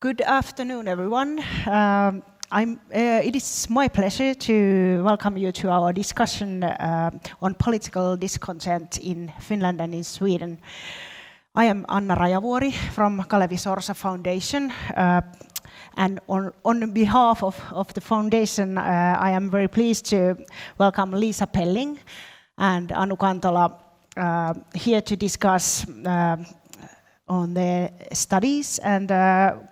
Good afternoon, everyone. It is my pleasure to welcome you to our discussion on political discontent in Finland and in Sweden. I am Anna Rajavuori from Kalevi Sorsa Foundation, and on behalf of the foundation, I am very pleased to welcome Liisa Pelling and Anu Kantola here to discuss on the studies and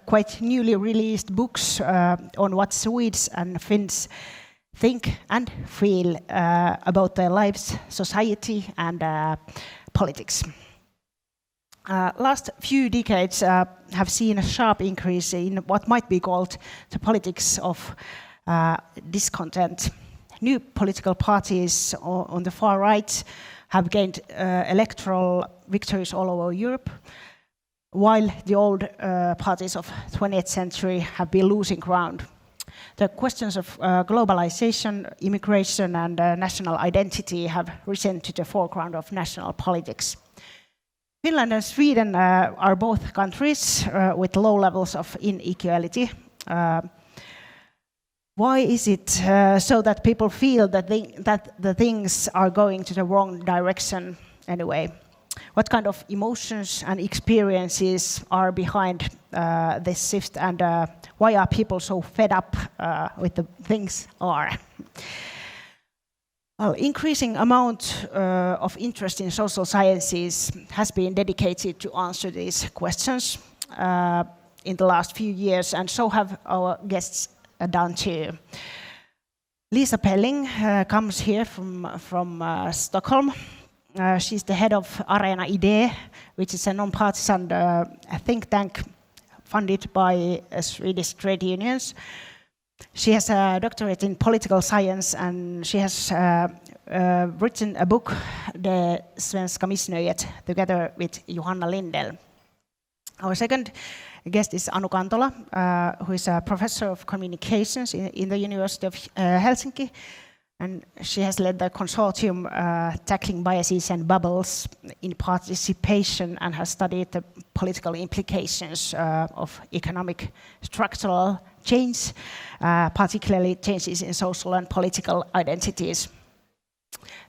quite newly released books on what Swedes and Finns think and feel about their lives, society, and politics. Last few decades have seen a sharp increase in what might be called the politics of discontent. New political parties on the far right have gained electoral victories all over Europe, while the old parties of 20th century have been losing ground. The questions of globalization, immigration, and national identity have risen to the foreground of national politics. Finland and Sweden are both countries with low levels of inequality. Why is it so that people feel that the things are going to the wrong direction anyway? What kind of emotions and experiences are behind this shift, and why are people so fed up with the things are? Well, increasing amount of interest in social sciences has been dedicated to answer these questions in the last few years, and so have our guests done too. Liisa Pelling comes here from Stockholm. She's the head of Arena Idé, which is a non-partisan think tank funded by Swedish trade unions. She has a doctorate in political science, and she has written a book, Det Svenska missnöjet, together with Johanna Lindell. Our second guest is Anu Kantola, who is a professor of communications in the University of Helsinki. And she has led the consortium tackling biases and bubbles in participation, and has studied the political implications of economic structural change, particularly changes in social and political identities.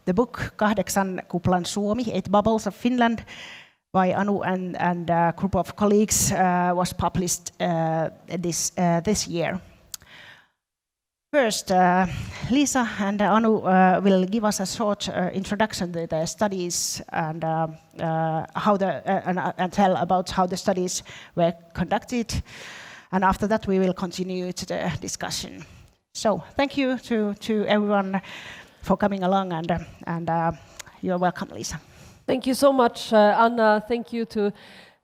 The book 8 kuplan Suomi, 8 Bubbles of Finland, by Anu and a group of colleagues was published this year. First, Liisa and Anu will give us a short introduction to the studies and and tell about how the studies were conducted. And after that, we will continue to the discussion. So, thank you to everyone for coming along, and you're welcome, Liisa. Thank you so much, Anna. Thank you to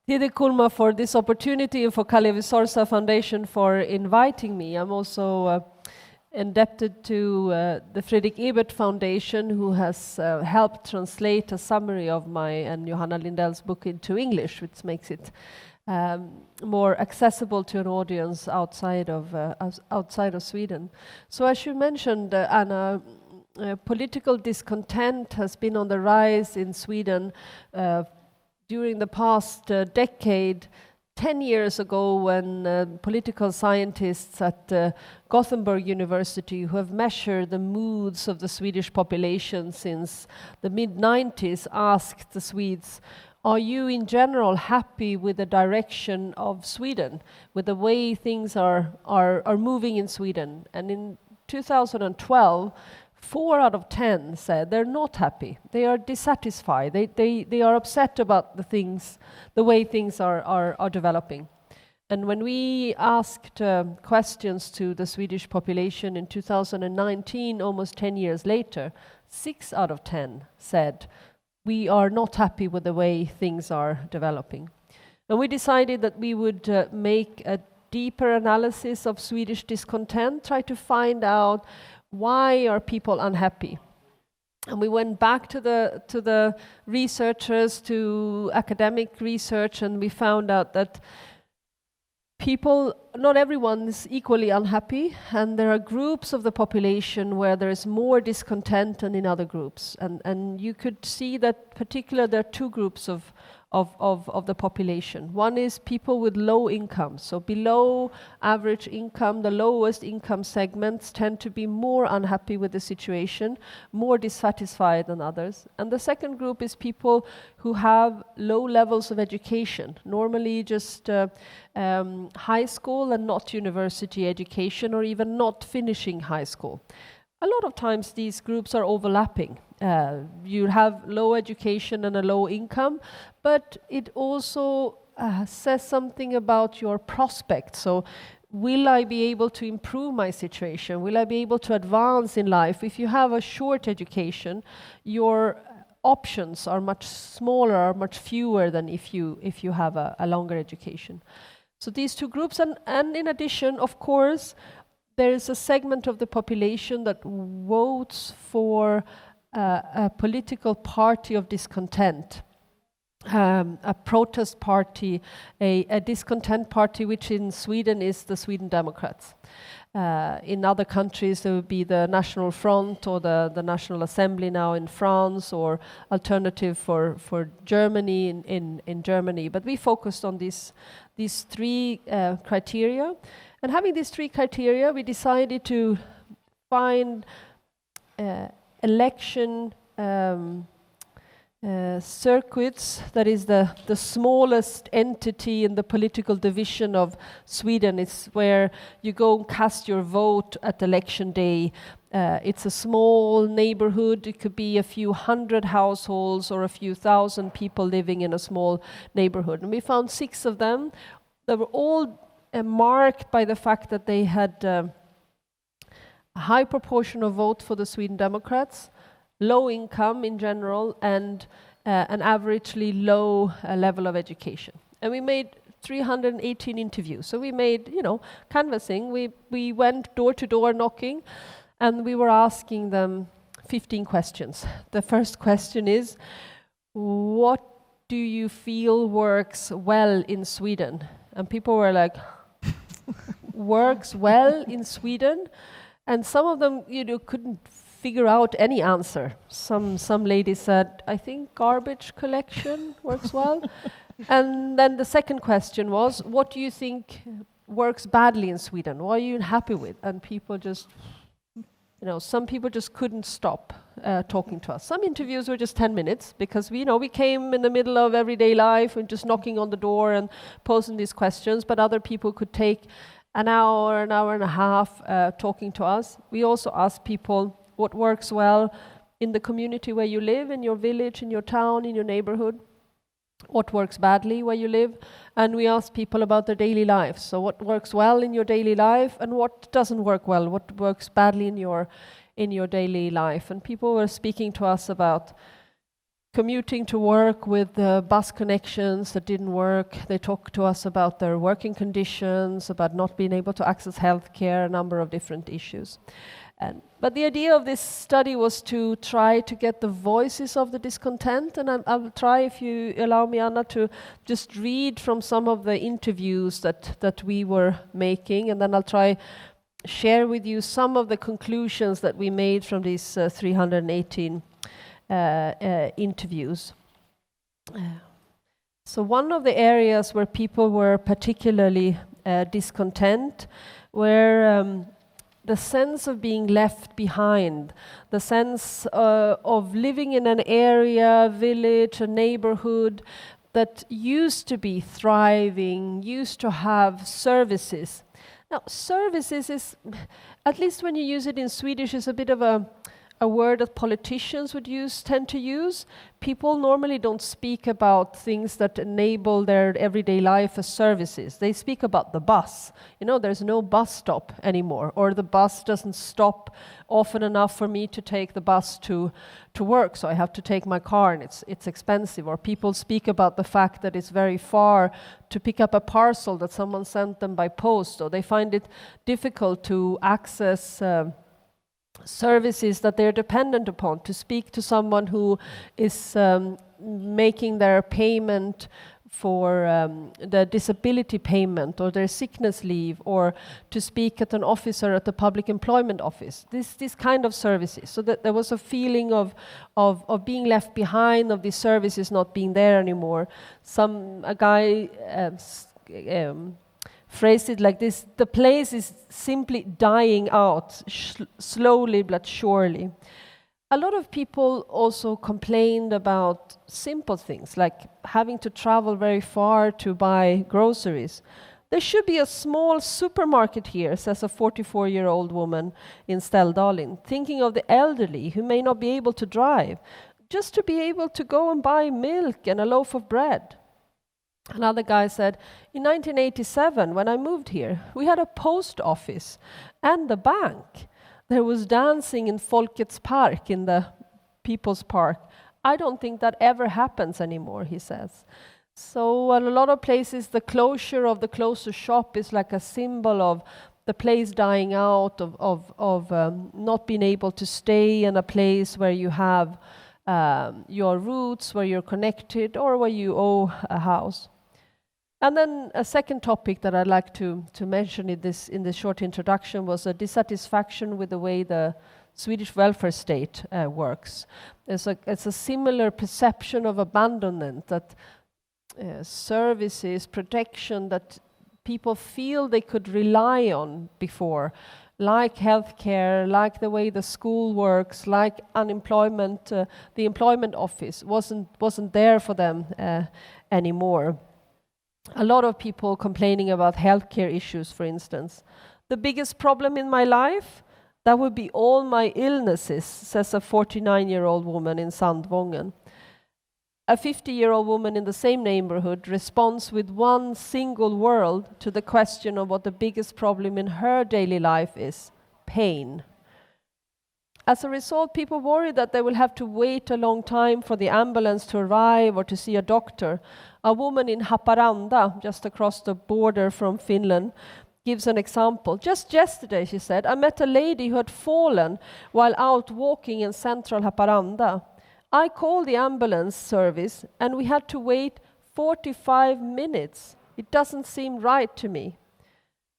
Tide Kulma for this opportunity and for Kalevi Sorsa Foundation for inviting me. I'm also indebted to the Fredrik Ebert Foundation, who has helped translate a summary of my and Johanna Lindell's book into English, which makes it more accessible to an audience outside of Sweden. So as you mentioned, Anna, political discontent has been on the rise in Sweden during the past decade. 10 years ago, when political scientists at Gothenburg University, who have measured the moods of the Swedish population since the mid-90s, asked the Swedes, are you in general happy with the direction of Sweden, with the way things are moving in Sweden? And in 2012, 4 out of 10 said they're not happy. They are dissatisfied. They are upset about the way things are developing. And when we asked questions to the Swedish population in 2019, almost 10 years later, 6 out of 10 said we are not happy with the way things are developing. And we decided that we would make a deeper analysis of Swedish discontent, try to find out why are people unhappy. And we went back to the researchers, to academic research, and we found out that people not everyone is equally unhappy, and there are groups of the population where there is more discontent than in other groups. And you could see that particularly there are two groups of the population. One is people with low income, so below average income, the lowest income segments tend to be more unhappy with the situation, more dissatisfied than others. And the second group is people who have low levels of education, normally just high school and not university education, or even not finishing high school. A lot of times these groups are overlapping. You have low education and a low income, but it also says something about your prospects. So, will I be able to improve my situation? Will I be able to advance in life? If you have a short education, your options are much smaller, are much fewer than if you have a longer education. So these two groups, and in addition, of course, there is a segment of the population that votes for a political party of discontent, a protest party, a discontent party, which in Sweden is the Sweden Democrats. In other countries, there would be the National Front or the National Assembly now in France, or Alternative for Germany in Germany. But we focused on these three criteria. And having these three criteria, we decided to find election circuits, that is the smallest entity in the political division of Sweden. It's where you go and cast your vote at election day. It's a small neighborhood. It could be a few hundred households or a few thousand people living in a small neighborhood. And we found 6 of them that were all marked by the fact that they had a high proportion of vote for the Sweden Democrats, low income in general, and an averagely low level of education. And we made 318 interviews. So we made, canvassing. We went door to door knocking, and we were asking them 15 questions. The first question is, what do you feel works well in Sweden? And people were like, works well in Sweden? And some of them, couldn't figure out any answer. Some lady said, I think garbage collection works well. And then the second question was, what do you think works badly in Sweden? What are you unhappy with? And people just, some people just couldn't stop talking to us. Some interviews were just 10 minutes because we came in the middle of everyday life and just knocking on the door and posing these questions, but other people could take an hour and a half talking to us. We also asked people what works well in the community where you live, in your village, in your town, in your neighborhood, what works badly where you live, and we asked people about their daily lives. So what works well in your daily life and what doesn't work well, what works badly in your daily life. And people were speaking to us about commuting to work with bus connections that didn't work. They talked to us about their working conditions, about not being able to access healthcare, a number of different issues. But the idea of this study was to try to get the voices of the discontent, and I'll try, if you allow me, Anna, to just read from some of the interviews that we were making, and then I'll try share with you some of the conclusions that we made from these 318 interviews. So one of the areas where people were particularly discontent were the sense of being left behind, the sense of living in an area, village, a neighborhood that used to be thriving, used to have services. Now, services is, at least when you use it in Swedish, is a bit of a word that politicians would tend to use. People normally don't speak about things that enable their everyday life as services. They speak about the bus. There's no bus stop anymore, or the bus doesn't stop often enough for me to take the bus to work, so I have to take my car and it's expensive. Or people speak about the fact that it's very far to pick up a parcel that someone sent them by post, or they find it difficult to access services that they're dependent upon, to speak to someone who is making their payment the disability payment or their sickness leave, or to speak at an officer at the public employment office. This kind of services. So that there was a feeling of being left behind, of these services not being there anymore. A guy phrased it like this: the place is simply dying out, slowly but surely. A lot of people also complained about simple things, like having to travel very far to buy groceries. There should be a small supermarket here, says a 44-year-old woman in Ställdalen, thinking of the elderly who may not be able to drive, just to be able to go and buy milk and a loaf of bread. Another guy said, in 1987, when I moved here, we had a post office and a bank. There was dancing in Folkets Park, in the People's Park. I don't think that ever happens anymore, he says. So in a lot of places, the closure of the closest shop is like a symbol of the place dying out, of not being able to stay in a place where you have your roots, where you're connected, or where you owe a house. And then a second topic that I'd like to mention in this short introduction was a dissatisfaction with the way the Swedish welfare state works. It's a similar perception of abandonment, that services, protection that people feel they could rely on before, like healthcare, like the way the school works, like unemployment, the employment office wasn't there for them anymore. A lot of people complaining about healthcare issues, for instance. The biggest problem in my life, that would be all my illnesses, says a 49-year-old woman in Sandvången. A 50-year-old woman in the same neighborhood responds with one single word to the question of what the biggest problem in her daily life is: pain. As a result, people worry that they will have to wait a long time for the ambulance to arrive or to see a doctor. A woman in Haparanda, just across the border from Finland, gives an example. Just yesterday, she said, I met a lady who had fallen while out walking in central Haparanda. I called the ambulance service and we had to wait 45 minutes. It doesn't seem right to me.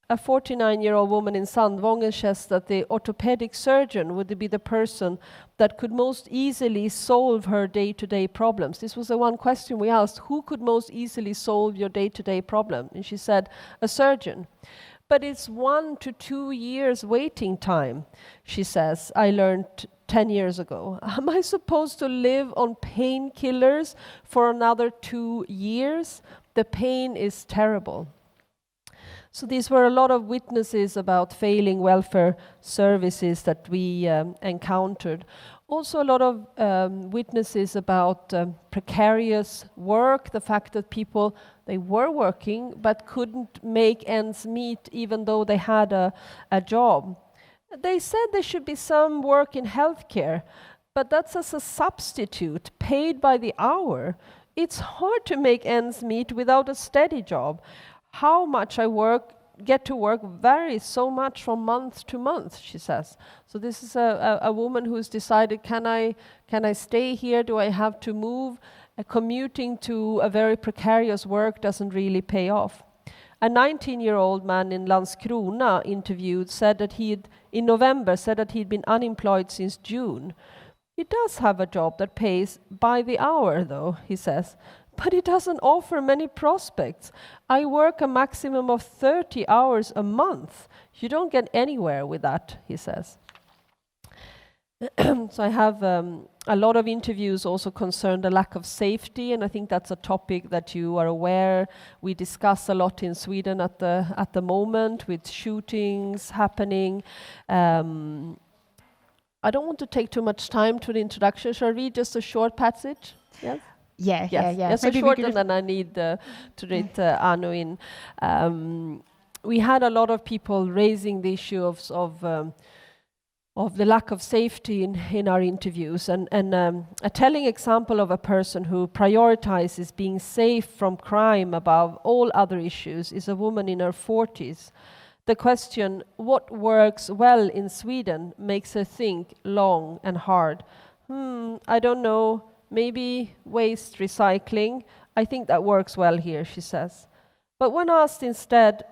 A 49-year-old woman in Sandvången says that the orthopedic surgeon would be the person that could most easily solve her day-to-day problems. This was the one question we asked: who could most easily solve your day-to-day problem? And she said, a surgeon. But it's 1 to 2 years waiting time, she says. I learned 10 years ago. Am I supposed to live on painkillers for another 2 years? The pain is terrible. So these were a lot of witnesses about failing welfare services that we encountered. Also a lot of witnesses about precarious work, the fact that people, they were working but couldn't make ends meet even though they had a job. They said there should be some work in healthcare, but that's as a substitute, paid by the hour. It's hard to make ends meet without a steady job. How much I get to work varies so much from month to month, she says. So this is a woman who's decided, can I stay here? Do I have to move? Commuting to a very precarious work doesn't really pay off. A 19-year-old man in Landskrona interviewed in November said that he'd been unemployed since June. He does have a job that pays by the hour, though, he says. But it doesn't offer many prospects. I work a maximum of 30 hours a month. You don't get anywhere with that, he says. So I have a lot of interviews also concern the lack of safety, and I think that's a topic that you are aware. We discuss a lot in Sweden at the moment with shootings happening. I don't want to take too much time to the introduction. Shall I read just a short passage? Yes? Yeah. Yes, so short, and then I need to read Anu in. We had a lot of people raising the issue of the lack of safety in our interviews, and a telling example of a person who prioritizes being safe from crime above all other issues is a woman in her 40s. The question, what works well in Sweden, makes her think long and hard. I don't know. Maybe waste recycling. I think that works well here, she says. But when asked instead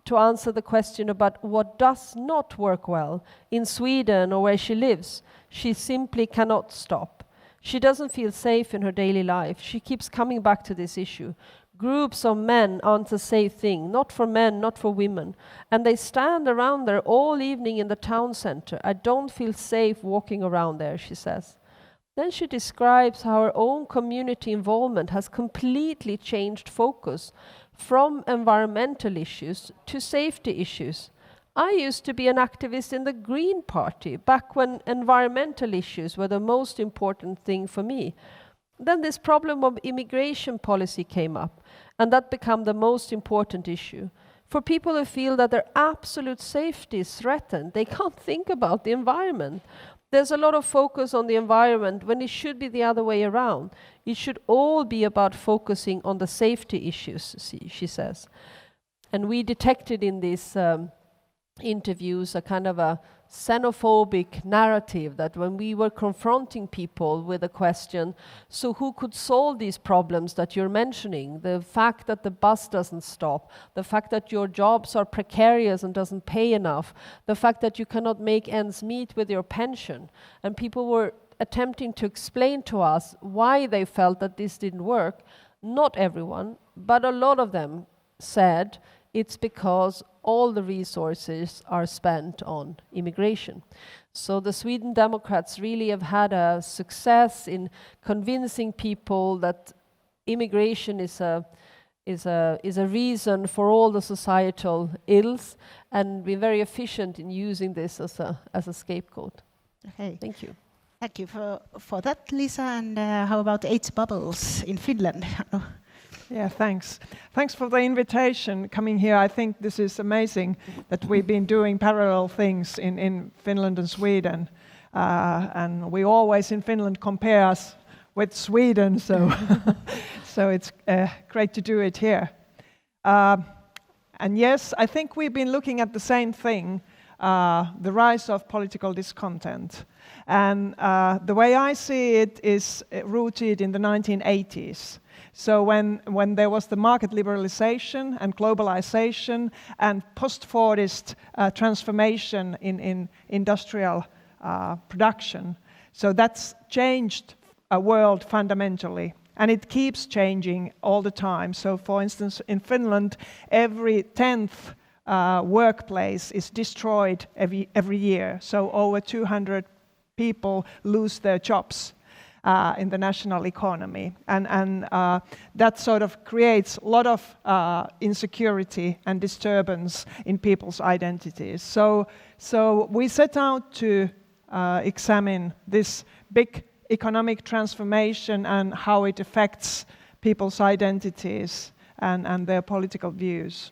to answer the question about what does not work well in Sweden or where she lives, she simply cannot stop. She doesn't feel safe in her daily life. She keeps coming back to this issue. Groups of men aren't a safe thing, not for men, not for women. And they stand around there all evening in the town center. I don't feel safe walking around there, she says. Then she describes how her own community involvement has completely changed focus from environmental issues to safety issues. I used to be an activist in the Green Party back when environmental issues were the most important thing for me. Then this problem of immigration policy came up, and that became the most important issue. For people who feel that their absolute safety is threatened, they can't think about the environment. There's a lot of focus on the environment when it should be the other way around. It should all be about focusing on the safety issues, she says. And we detected in these interviews a kind of a xenophobic narrative that when we were confronting people with a question, so who could solve these problems that you're mentioning? The fact that the bus doesn't stop, the fact that your jobs are precarious and doesn't pay enough, the fact that you cannot make ends meet with your pension. And people were attempting to explain to us why they felt that this didn't work. Not everyone, but a lot of them said it's because all the resources are spent on immigration. So the Sweden Democrats really have had a success in convincing people that immigration is a reason for all the societal ills, and been very efficient in using this as a scapegoat. Okay. Thank you. Thank you for that, Lisa. And how about AIDS bubbles in Finland? Yeah, thanks. Thanks for the invitation coming here. I think this is amazing that we've been doing parallel things in Finland and Sweden. And we always in Finland compare us with Sweden, so so it's great to do it here. And yes, I think we've been looking at the same thing, the rise of political discontent. And the way I see it is rooted in the 1980s. So when there was the market liberalization and globalization and post-Fordist transformation in industrial production, so that's changed a world fundamentally. And it keeps changing all the time. So for instance, in Finland, every 10th workplace is destroyed every year. So over 200 people lose their jobs in the national economy. And that sort of creates a lot of insecurity and disturbance in people's identities. So we set out to examine this big economic transformation and how it affects people's identities and their political views.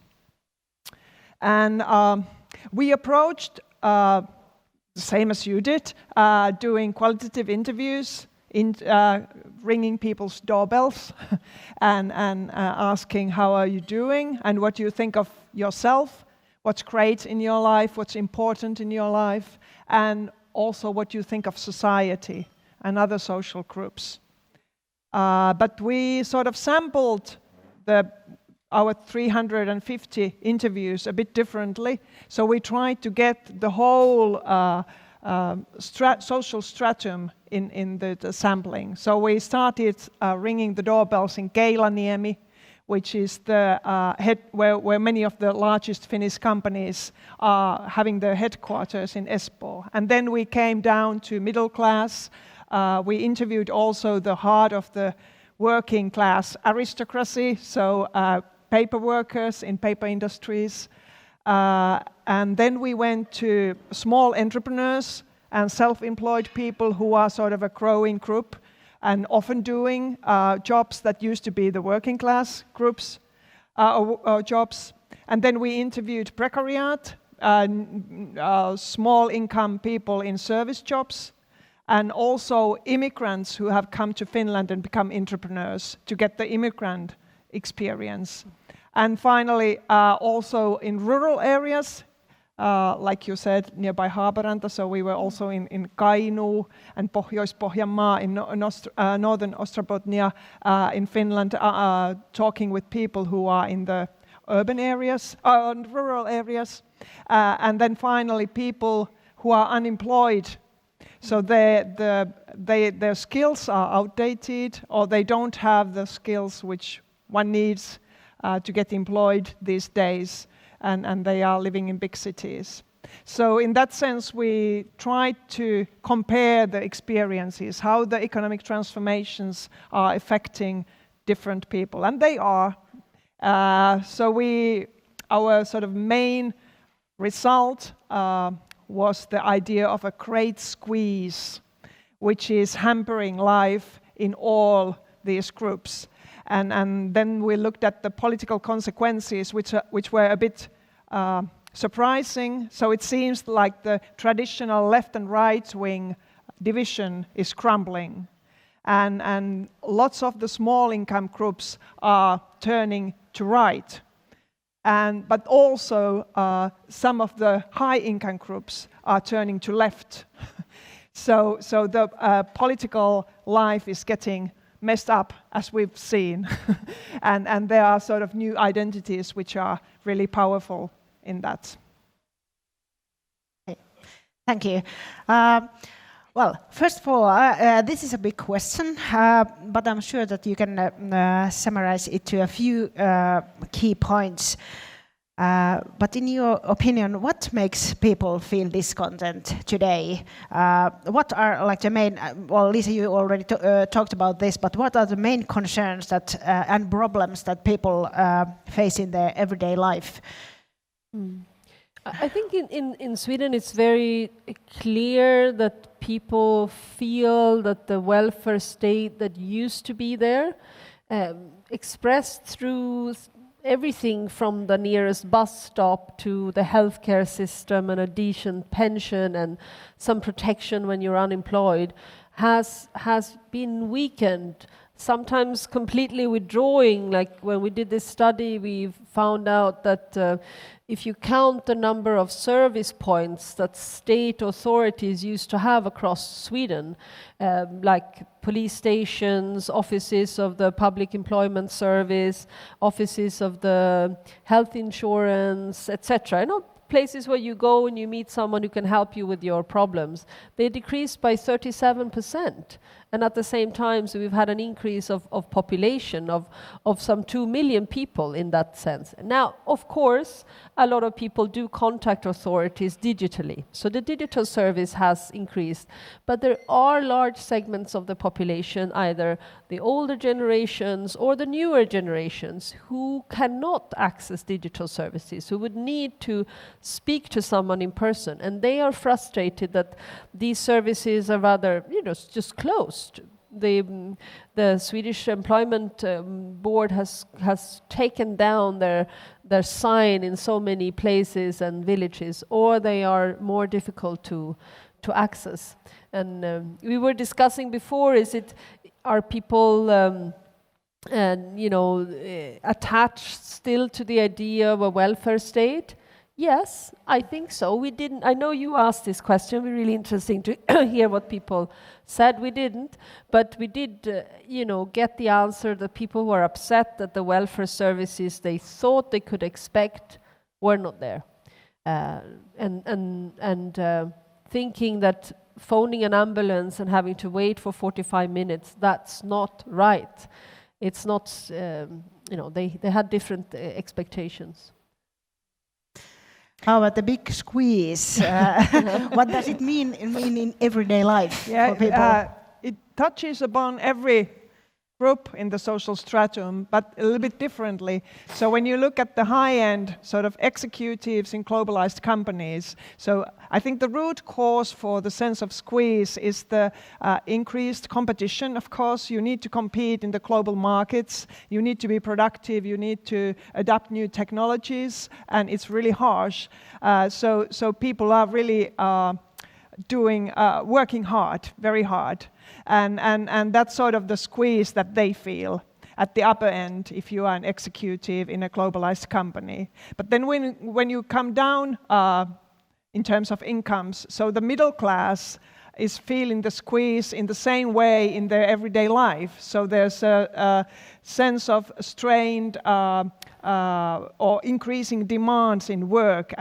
And we approached, the same as you did, doing qualitative interviews, ringing people's doorbells and asking how are you doing and what do you think of yourself, what's great in your life, what's important in your life, and also what you think of society and other social groups. But we sort of sampled our 350 interviews a bit differently. So we tried to get the whole social stratum in the sampling. So we started ringing the doorbells in Keilaniemi, which is the where many of the largest Finnish companies are having their headquarters in Espoo. And then we came down to middle class. We interviewed also the heart of the working class aristocracy, so paper workers in paper industries. And then we went to small entrepreneurs and self-employed people who are sort of a growing group and often doing jobs that used to be the working class groups jobs. And then we interviewed precariat, small income people in service jobs, and also immigrants who have come to Finland and become entrepreneurs to get the immigrant experience. And finally, also in rural areas, like you said, nearby Haaparanta. So we were also in Kainuu and Pohjois-Pohjanmaa in northern Ostrobothnia in Finland, talking with people who are in the urban areas, rural areas. And then finally people who are unemployed. So their skills are outdated, or they don't have the skills which one needs to get employed these days, and they are living in big cities. So in that sense, we tried to compare the experiences, how the economic transformations are affecting different people, and they are. So our sort of main result was the idea of a great squeeze, which is hampering life in all these groups. And then we looked at the political consequences, which were a bit surprising. So it seems like the traditional left and right wing division is crumbling. And lots of the small income groups are turning to right. But also some of the high income groups are turning to left. So the political life is getting messed up, as we've seen. and there are sort of new identities which are really powerful in that. Thank you. Well, first of all, this is a big question, but I'm sure that you can summarize it to a few key points. But in your opinion, what makes people feel discontent today? What are like the main? Well, Lisa, you already talked about this, but what are the main concerns that and problems that people face in their everyday life? I think in Sweden it's very clear that people feel that the welfare state that used to be there, expressed through everything from the nearest bus stop to the healthcare system and a decent pension and some protection when you're unemployed, has been weakened. Sometimes completely withdrawing. Like when we did this study, we found out that if you count the number of service points that state authorities used to have across Sweden, like police stations, offices of the public employment service, offices of the health insurance, etc., you know, places where you go and you meet someone who can help you with your problems, they decreased by 37%. And at the same time, so we've had an increase of population of some 2 million people in that sense. Now, of course, a lot of people do contact authorities digitally. So the digital service has increased. But there are large segments of the population, either the older generations or the newer generations, who cannot access digital services, who would need to speak to someone in person. And they are frustrated that these services are rather, just closed. The Swedish Employment Board has taken down their sign in so many places and villages, or they are more difficult to access. And we were discussing before: are people attached still to the idea of a welfare state? Yes, I think so. We didn't. I know you asked this question. It'd be really interesting to hear what people said. We didn't, but we did. Get the answer that people were upset that the welfare services they thought they could expect were not there, and thinking that phoning an ambulance and having to wait for 45 minutes, that's not right. It's not. They had different expectations. How about the big squeeze? What does it mean in everyday life for people? It touches upon every group in the social stratum, but a little bit differently. So when you look at the high-end sort of executives in globalized companies, so I think the root cause for the sense of squeeze is the increased competition. Of course, you need to compete in the global markets, you need to be productive, you need to adapt new technologies, and it's really harsh. So people are really working hard, very hard. And that's sort of the squeeze that they feel at the upper end if you are an executive in a globalized company. But then when you come down in terms of incomes. So the middle class is feeling the squeeze in the same way in their everyday life. So there's a sense of strained or increasing demands in work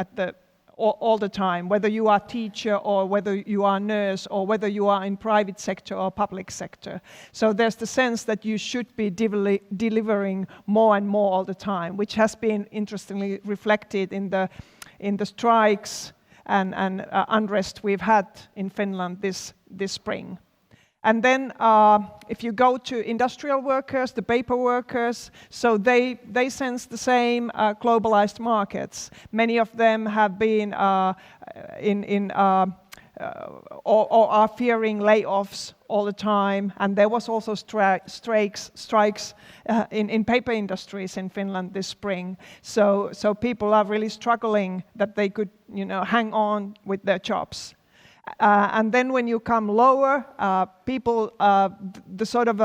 all the time, whether you are a teacher or whether you are a nurse or whether you are in private sector or public sector. So there's the sense that you should be delivering more and more all the time, which has been interestingly reflected in the strikes and unrest we've had in Finland this spring. And then if you go to industrial workers, the paper workers, so they sense the same globalized markets. Many of them have been or are fearing layoffs all the time. And there was also strikes in paper industries in Finland this spring. So people are really struggling that they could, hang on with their jobs. And then when you come lower, people, the sort of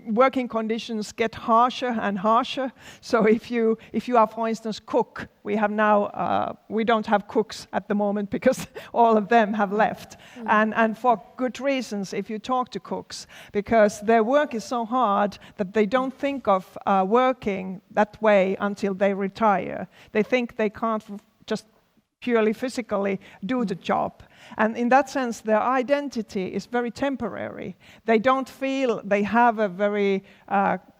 working conditions get harsher and harsher. So if you are, for instance, cook, we don't have cooks at the moment because all of them have left. And for good reasons if you talk to cooks, because their work is so hard that they don't think of working that way until they retire. They think they can't just purely physically do the job. And in that sense, their identity is very temporary. They don't feel they have a very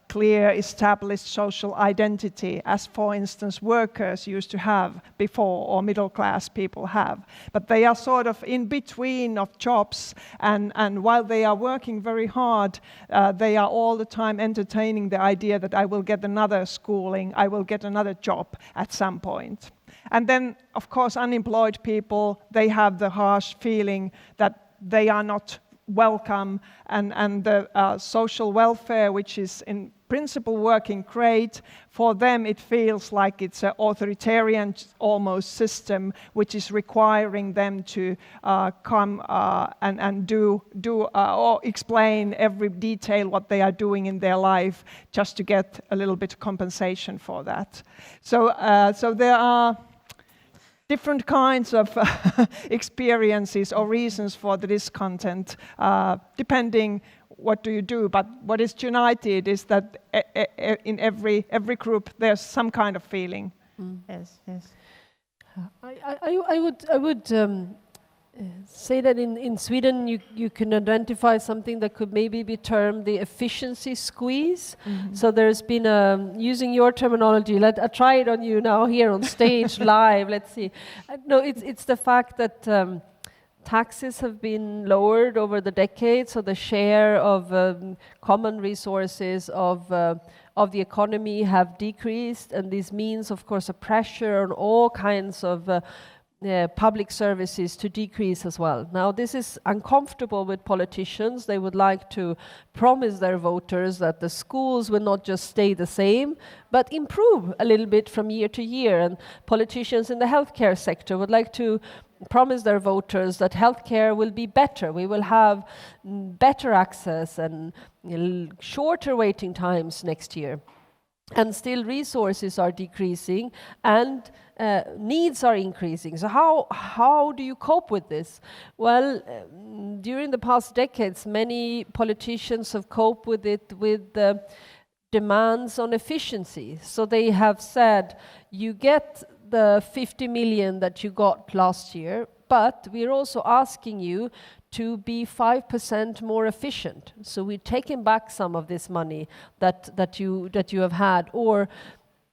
clear, established social identity, as, for instance, workers used to have before, or middle-class people have. But they are sort of in between of jobs, and while they are working very hard, they are all the time entertaining the idea that I will get another schooling, I will get another job at some point. And then, of course, unemployed people, they have the harsh feeling that they are not welcome, and the social welfare, which is in principle working great, for them it feels like it's an authoritarian almost system, which is requiring them to come and do or explain every detail what they are doing in their life just to get a little bit of compensation for that. So there are different kinds of experiences or reasons for the discontent, depending what do you do. But what is united is that in every group there's some kind of feeling. Yes. I would say that in Sweden you can identify something that could maybe be termed the efficiency squeeze. Mm-hmm. So there's been using your terminology. I try it on you now here on stage live. Let's see. No, it's the fact that taxes have been lowered over the decades, so the share of common resources of the economy have decreased, and this means, of course, a pressure on all kinds of public services to decrease as well. Now, this is uncomfortable with politicians. They would like to promise their voters that the schools will not just stay the same, but improve a little bit from year to year. And politicians in the healthcare sector would like to promise their voters that healthcare will be better. We will have better access and shorter waiting times next year. And still resources are decreasing and needs are increasing. So how do you cope with this? Well, during the past decades, many politicians have coped with it with demands on efficiency. So they have said, you get the 50 million that you got last year, but we're also asking you to be 5% more efficient. So we're taking back some of this money that you have had. Or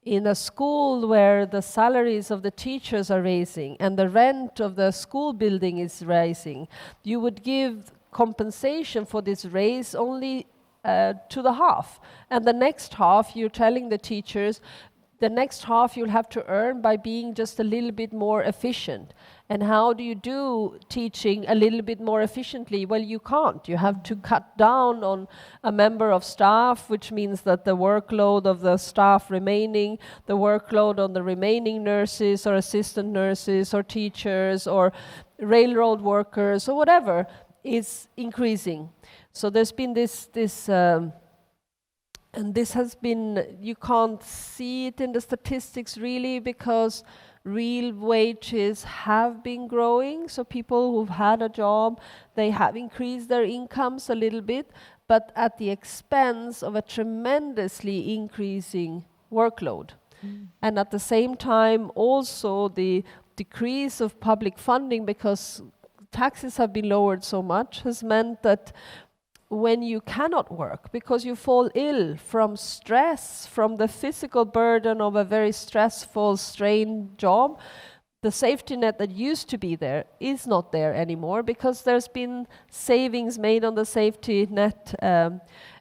in a school where the salaries of the teachers are raising and the rent of the school building is rising, you would give compensation for this raise only to the half. And the next half, you're telling the teachers, the next half you'll have to earn by being just a little bit more efficient. And how do you do teaching a little bit more efficiently? Well, you can't. You have to cut down on a member of staff, which means that the workload of the staff remaining, the workload on the remaining nurses or assistant nurses or teachers or railroad workers or whatever is increasing. So there's been this and this has been, you can't see it in the statistics really, because real wages have been growing. So people who've had a job, they have increased their incomes a little bit, but at the expense of a tremendously increasing workload. And at the same time, also the decrease of public funding, because taxes have been lowered so much, has meant that when you cannot work because you fall ill from stress, from the physical burden of a very stressful, strained job, the safety net that used to be there is not there anymore, because there's been savings made on the safety net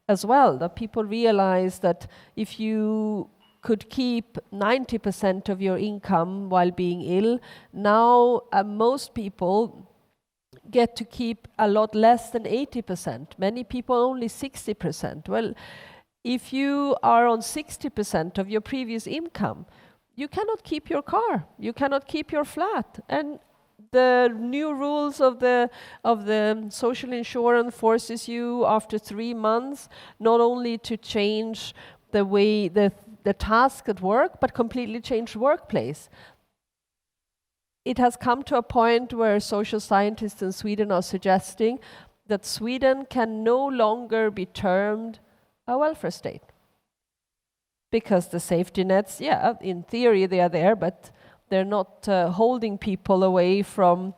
as well. That people realize that if you could keep 90% of your income while being ill, now most people get to keep a lot less than 80%. Many people only 60%. Well, if you are on 60% of your previous income, you cannot keep your car, you cannot keep your flat. And the new rules of the social insurance forces you after 3 months not only to change the way the task at work, but completely change the workplace. It has come to a point where social scientists in Sweden are suggesting that Sweden can no longer be termed a welfare state. Because the safety nets, yeah, in theory they are there, but they're not holding people away from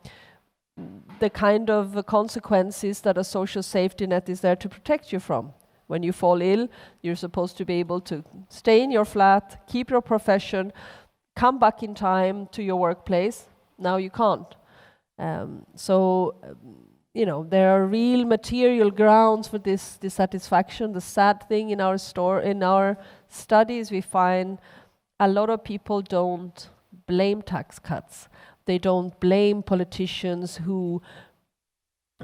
the kind of consequences that a social safety net is there to protect you from. When you fall ill, you're supposed to be able to stay in your flat, keep your profession, come back in time to your workplace. Now you can't. There are real material grounds for this dissatisfaction. The sad thing in our studies, we find a lot of people don't blame tax cuts. They don't blame politicians who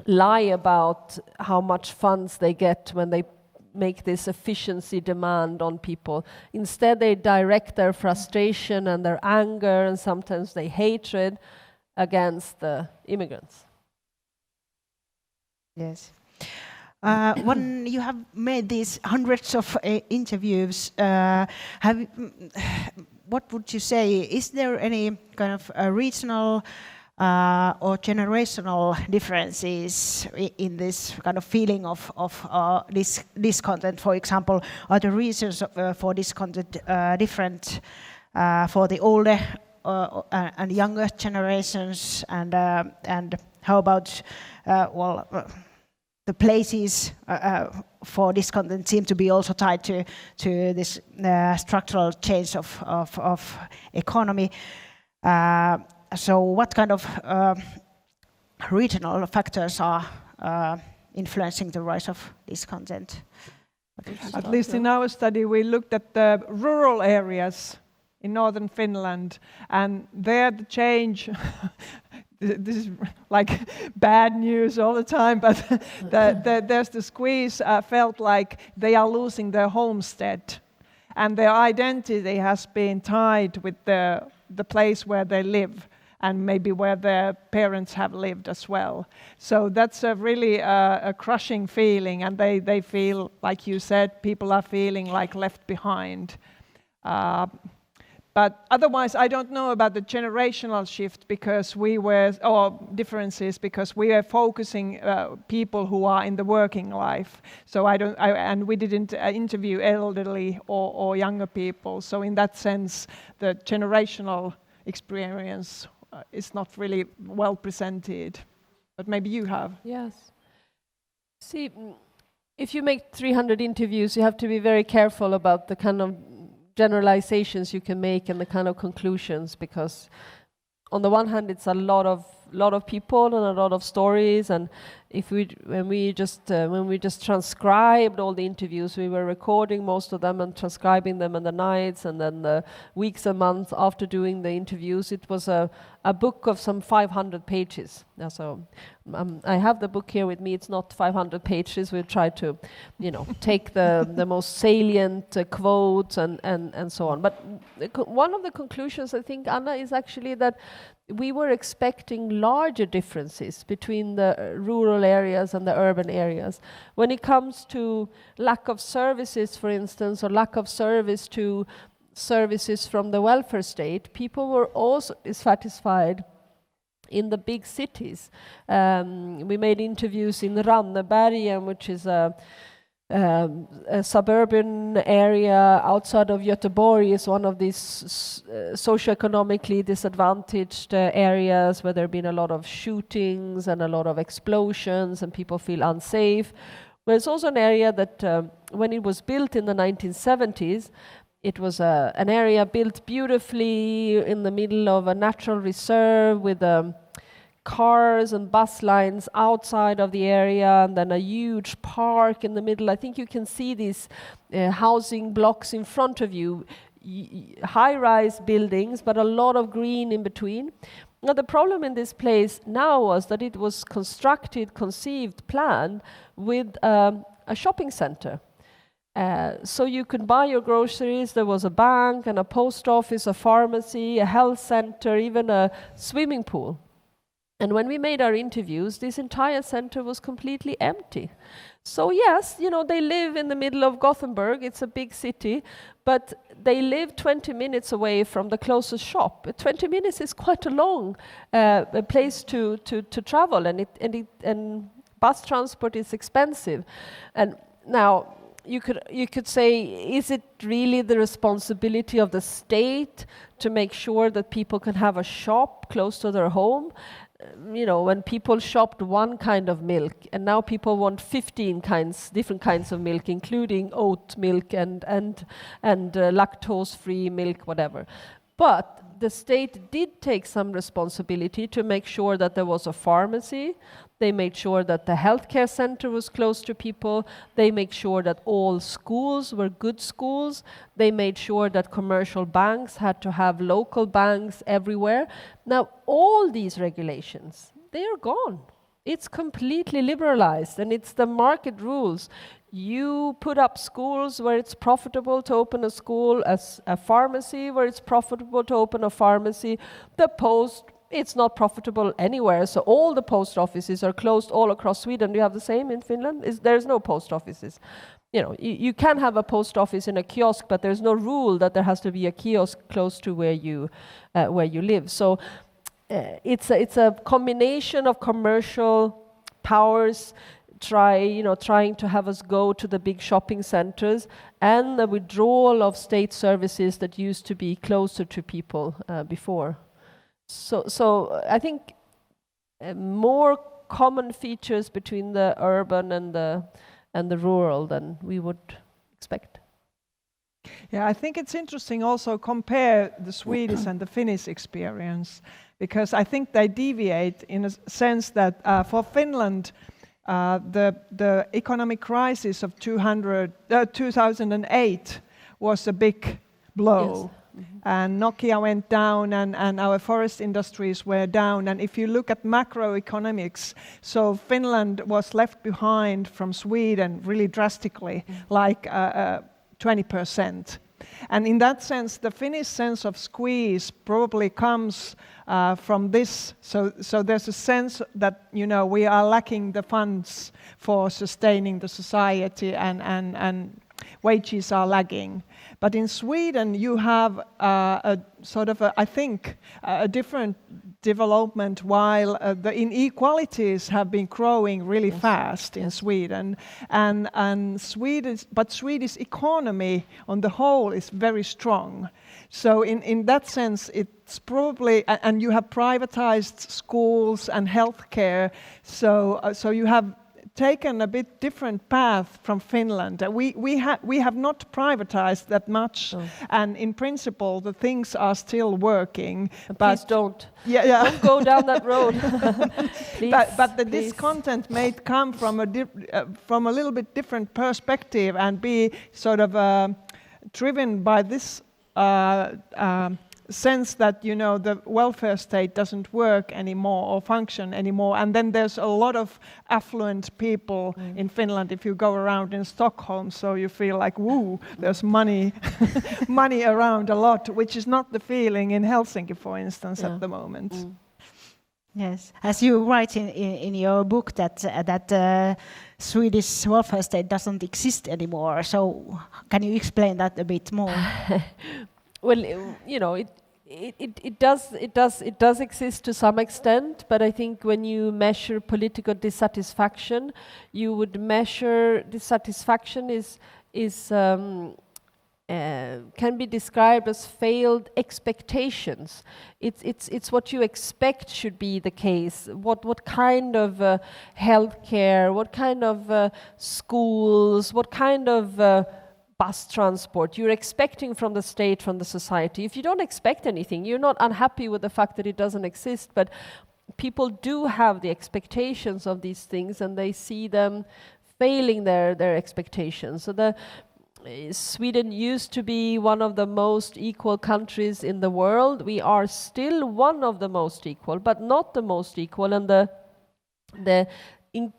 lie about how much funds they get when they make this efficiency demand on people. Instead, they direct their frustration and their anger and sometimes their hatred against the immigrants. Yes. When you have made these hundreds of interviews, what would you say? Is there any kind of regional or generational differences in this kind of feeling of discontent? For example, are the reasons for discontent different for the older and younger generations? And how about the places for discontent seem to be also tied to this structural change of economy. So what kind of regional factors are influencing the rise of discontent? At least in our study, we looked at the rural areas in northern Finland, and there the change, this is like bad news all the time, but there's the squeeze felt like they are losing their homestead, and their identity has been tied with the place where they live, and maybe where their parents have lived as well. So that's a really a crushing feeling, and they feel, like you said, people are feeling like left behind. But otherwise, I don't know about the generational shift differences, because we were focusing people who are in the working life. So and we didn't interview elderly or younger people. So in that sense, the generational experience is not really well presented, but maybe you have. Yes. See, if you make 300 interviews, you have to be very careful about the kind of generalizations you can make and the kind of conclusions, because on the one hand it's a lot of people and a lot of stories, and when we just transcribed all the interviews, we were recording most of them and transcribing them in the nights, and then the weeks and months after doing the interviews, it was a book of some 500 pages. So I have the book here with me. It's not 500 pages. We'll try to take the most salient quotes and so on. But one of the conclusions, I think, Anna, is actually that we were expecting larger differences between the rural areas and the urban areas. When it comes to lack of services, for instance, or lack of service to services from the welfare state, people were also dissatisfied in the big cities. We made interviews in Rannebergen, which is a suburban area outside of Göteborg. Is one of these socioeconomically disadvantaged areas where there have been a lot of shootings and a lot of explosions and people feel unsafe. But it's also an area that when it was built in the 1970s, it was an area built beautifully in the middle of a natural reserve with cars and bus lines outside of the area, and then a huge park in the middle. I think you can see these housing blocks in front of you, high-rise buildings, but a lot of green in between. Now, the problem in this place now was that it was constructed, conceived, planned with a shopping center. So you could buy your groceries. There was a bank and a post office, a pharmacy, a health center, even a swimming pool. And when we made our interviews, this entire center was completely empty. So yes, they live in the middle of Gothenburg. It's a big city, but they live 20 minutes away from the closest shop. 20 minutes is quite a long place to travel, and bus transport is expensive. And now, you could say, is it really the responsibility of the state to make sure that people can have a shop close to their home? When people shopped one kind of milk, and now people want 15 different kinds of milk, including oat milk and lactose-free milk, whatever. But the state did take some responsibility to make sure that there was a pharmacy. They made sure that the healthcare center was close to people. They made sure that all schools were good schools. They made sure that commercial banks had to have local banks everywhere. Now, all these regulations, they are gone. It's completely liberalized, and it's the market rules. You put up schools where it's profitable to open a school, as a pharmacy where it's profitable to open a pharmacy. The post, it's not profitable anywhere, so all the post offices are closed all across Sweden. Do you have the same in Finland? There's no post offices. You can have a post office in a kiosk, but there's no rule that there has to be a kiosk close to where you live. So it's a combination of commercial powers trying to have us go to the big shopping centers, and the withdrawal of state services that used to be closer to people before. So I think more common features between the urban and the rural than we would expect. Yeah, I think it's interesting also compare the Swedish and the Finnish experience, because I think they deviate in a sense that for Finland, the economic crisis of 2008 was a big blow. Yes. Mm-hmm. And Nokia went down, and our forest industries were down. And if you look at macroeconomics, so Finland was left behind from Sweden really drastically, like 20%. And in that sense, the Finnish sense of squeeze probably comes from this. So there's a sense that, we are lacking the funds for sustaining the society, and wages are lagging. But in Sweden, you have a sort of, I think, a different development, while the inequalities have been growing really fast in Sweden. And Swedish economy on the whole is very strong. So in that sense, it's probably, and you have privatized schools and healthcare, so you have taken a bit different path from Finland. We have not privatized that much, and in principle the things are still working. But please don't. Yeah. Don't go down that road. Please, but the discontent may come from a little bit different perspective and be sort of driven by this sense that the welfare state doesn't work anymore or function anymore, and then there's a lot of affluent people in Finland if you go around in Stockholm, so you feel like, woo, there's money around a lot, which is not the feeling in Helsinki, for instance, at the moment. Yes, as you write in your book that Swedish welfare state doesn't exist anymore. So can you explain that a bit more? well, you know, it does exist to some extent, but I think when you measure political dissatisfaction, you would measure dissatisfaction can be described as failed expectations. It's what you expect should be the case. What kind of healthcare, what kind of schools, what kind of bus transport you're expecting from the state, from the society. If you don't expect anything, you're not unhappy with the fact that it doesn't exist, but people do have the expectations of these things and they see them failing their expectations. So Sweden used to be one of the most equal countries in the world. We are still one of the most equal, but not the most equal, and the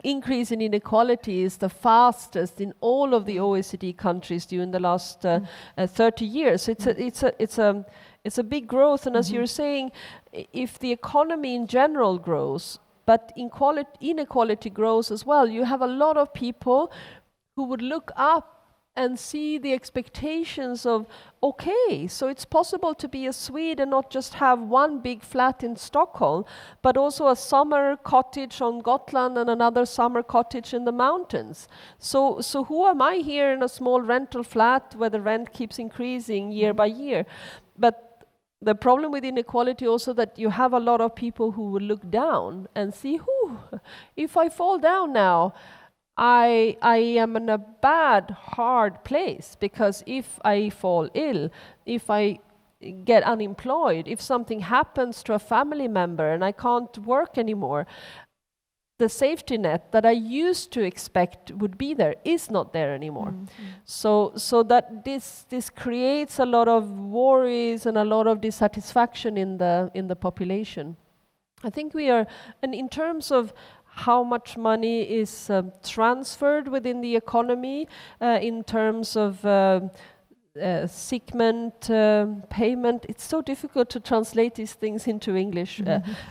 increase in inequality is the fastest in all of the OECD countries during the last 30 years. It's a big growth, and as you're saying, if the economy in general grows, but inequality grows as well, you have a lot of people who would look up and see the expectations of, okay, so it's possible to be a Swede and not just have one big flat in Stockholm, but also a summer cottage on Gotland and another summer cottage in the mountains. So who am I here in a small rental flat where the rent keeps increasing year by year? But the problem with inequality also that you have a lot of people who will look down and see, if I fall down now, I am in a bad, hard place, because if I fall ill, if I get unemployed, if something happens to a family member and I can't work anymore, the safety net that I used to expect would be there is not there anymore. So that this creates a lot of worries and a lot of dissatisfaction in the population. I think we are, and in terms of how much money is transferred within the economy in terms of sickment payment. It's so difficult to translate these things into English.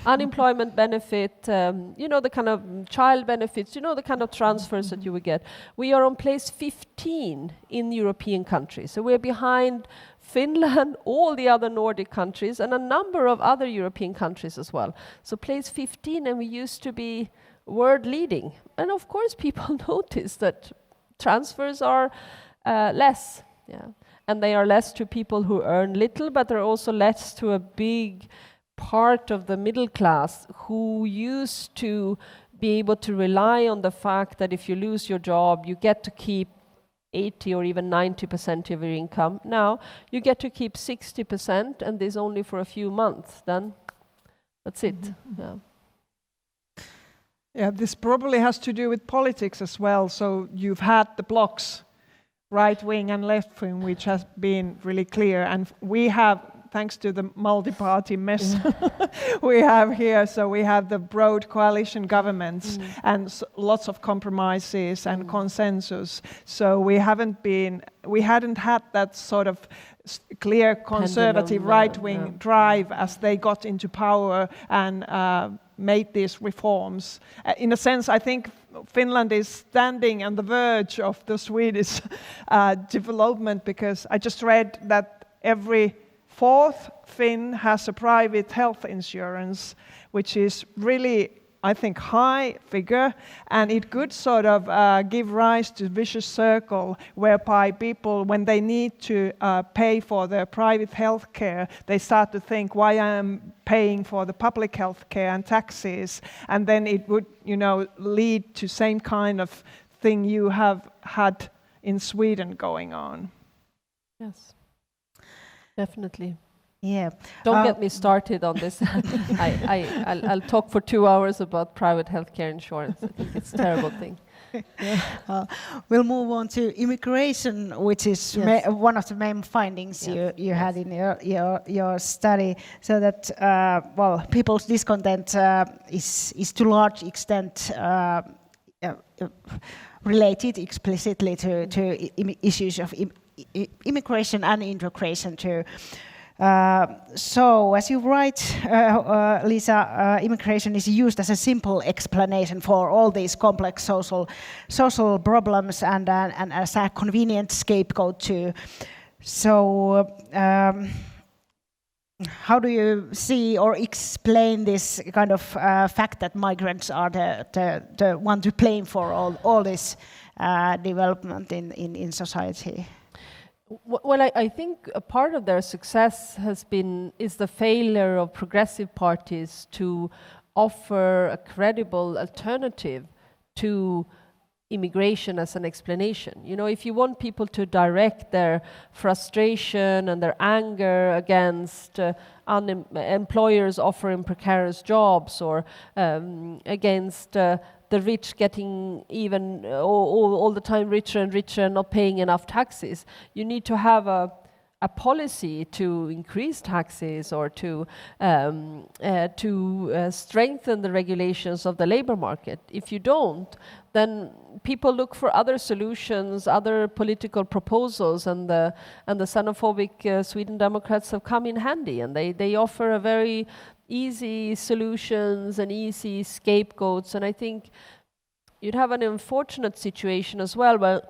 Unemployment benefit, the kind of child benefits, the kind of transfers that you would get. We are on place 15 in European countries. So we're behind Finland, all the other Nordic countries, and a number of other European countries as well. So place 15, and we used to be world leading. And of course people notice that transfers are less. Yeah. And they are less to people who earn little, but they're also less to a big part of the middle class who used to be able to rely on the fact that if you lose your job, you get to keep 80 or even 90% of your income. Now you get to keep 60%, and this only for a few months. Then that's it. Yeah. Yeah, this probably has to do with politics as well. So you've had the blocks, right wing and left wing, which has been really clear. And we have, thanks to the multi-party mess we have here, so we have the broad coalition governments and lots of compromises and consensus. So we hadn't had that sort of clear conservative right-wing drive as they got into power and made these reforms. In a sense, I think Finland is standing on the verge of the Swedish development, because I just read that every fourth Finn has a private health insurance, which is really, I think, high figure, and it could sort of give rise to a vicious circle whereby people, when they need to pay for their private health care, they start to think, why am paying for the public health care and taxes? And then it would, lead to same kind of thing you have had in Sweden going on. Yes, definitely. Yeah. Don't get me started on this. I'll talk for 2 hours about private healthcare insurance. I think it's a terrible thing. We'll move on to immigration, which is one of the main findings you had in your study. So that people's discontent is to large extent related explicitly to issues of immigration and integration too. So, as you write, Lisa, immigration is used as a simple explanation for all these complex social problems and as a convenient scapegoat So how do you see or explain this kind of fact that migrants are the one to blame for all this development in society? Well, I think a part of their success is the failure of progressive parties to offer a credible alternative to immigration as an explanation. You know, if you want people to direct their frustration and their anger against employers offering precarious jobs, or against the rich getting even all the time richer and richer and not paying enough taxes, you need to have a policy to increase taxes or to strengthen the regulations of the labor market. If you don't, then people look for other solutions, other political proposals, and the xenophobic Sweden Democrats have come in handy, and they offer a very easy solutions and easy scapegoats. And I think you'd have an unfortunate situation as well where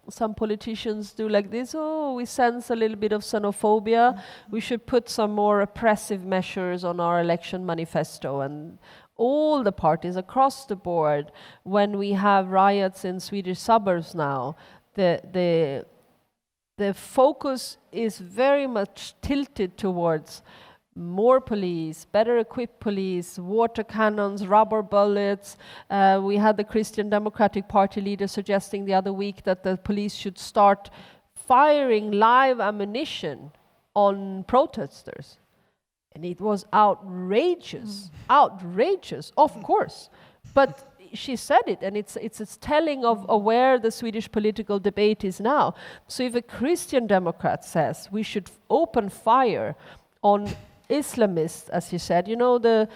some politicians do like this: oh, we sense a little bit of xenophobia, we should put some more oppressive measures on our election manifesto. And all the parties across the board, when we have riots in Swedish suburbs now, the focus is very much tilted towards more police, better equipped police, water cannons, rubber bullets. We had the Christian Democratic Party leader suggesting the other week that the police should start firing live ammunition on protesters. And it was outrageous, outrageous, of course. But she said it, and it's telling of where the Swedish political debate is now. So if a Christian Democrat says we should open fire on Islamists, as you said, you know, the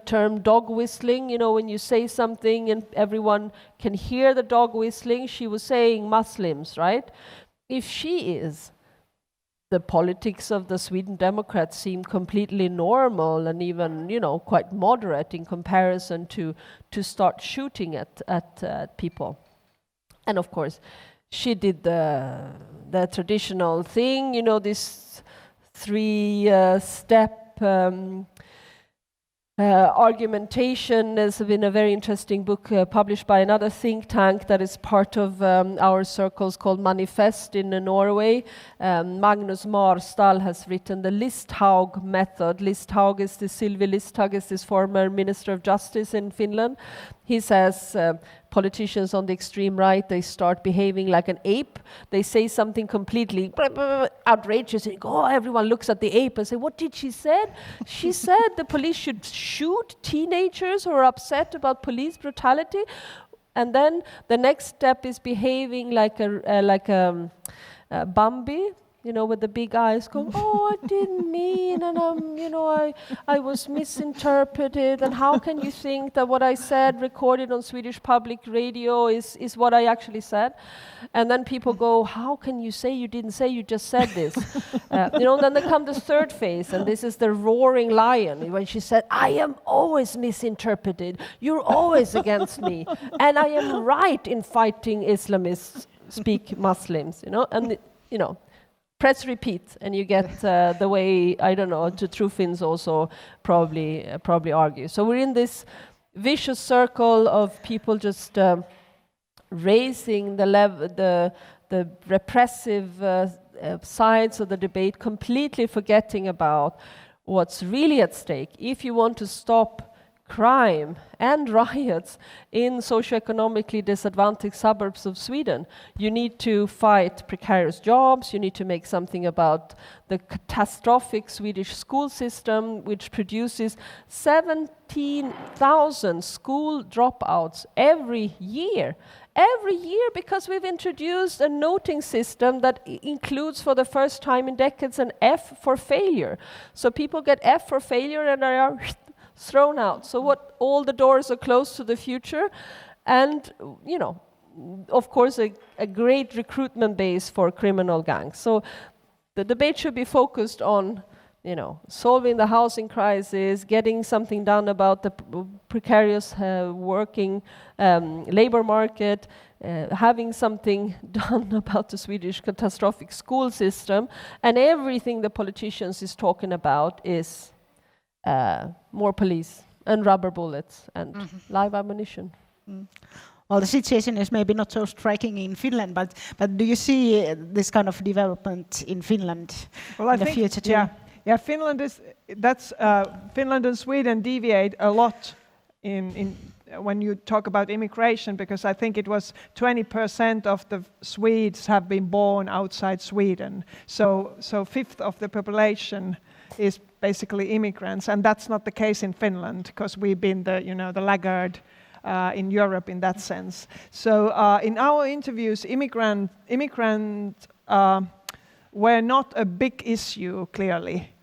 term dog whistling, you know, when you say something and everyone can hear the dog whistling, she was saying Muslims, right? If she is, the politics of the Sweden Democrats seem completely normal and even, you know, quite moderate in comparison to start shooting at people. And of course, she did the traditional thing, you know, this three-step argumentation. There's been a very interesting book published by another think tank that is part of our circles called Manifest in Norway. Magnus Marstal has written the Listhaug method. Listhaug is Sylvie Listhaug is this former Minister of Justice in Finland. He says politicians on the extreme right, they start behaving like an ape. They say something completely outrageous and go, oh, everyone looks at the ape and say, what did she say? She said the police should shoot teenagers who are upset about police brutality. And then the next step is behaving like a Bambi, you know, with the big eyes going, oh, I didn't mean, and you know, I was misinterpreted, and how can you think that what I said recorded on Swedish public radio is what I actually said? And then people go, how can you say you didn't say, you just said this? You know, then they come the third phase, and this is the roaring lion, when she said, I am always misinterpreted, you're always against me, and I am right in fighting Islamists, speak Muslims, you know, and, you know, press repeat, and you get the way, I don't know, the true Finns also probably argue. So we're in this vicious circle of people just raising the repressive sides of the debate, completely forgetting about what's really at stake. If you want to stop crime and riots in socioeconomically disadvantaged suburbs of Sweden, you need to fight precarious jobs, you need to make something about the catastrophic Swedish school system, which produces 17,000 school dropouts every year. Every year, because we've introduced a noting system that includes for the first time in decades an F for failure. So people get F for failure and they are thrown out. So what? All the doors are closed to the future, and you know, of course, a great recruitment base for criminal gangs. So the debate should be focused on, you know, solving the housing crisis, getting something done about the precarious working labor market, having something done about the Swedish catastrophic school system, and everything the politicians is talking about is more police and rubber bullets and live ammunition. Well, the situation is maybe not so striking in Finland, but do you see this kind of development in Finland in the future too? Yeah, Finland and Sweden deviate a lot in when you talk about immigration, because I think it was 20% of the Swedes have been born outside Sweden. So fifth of the population is basically immigrants, and that's not the case in Finland, because we've been the laggard in Europe in that sense. So in our interviews, immigrant were not a big issue, clearly,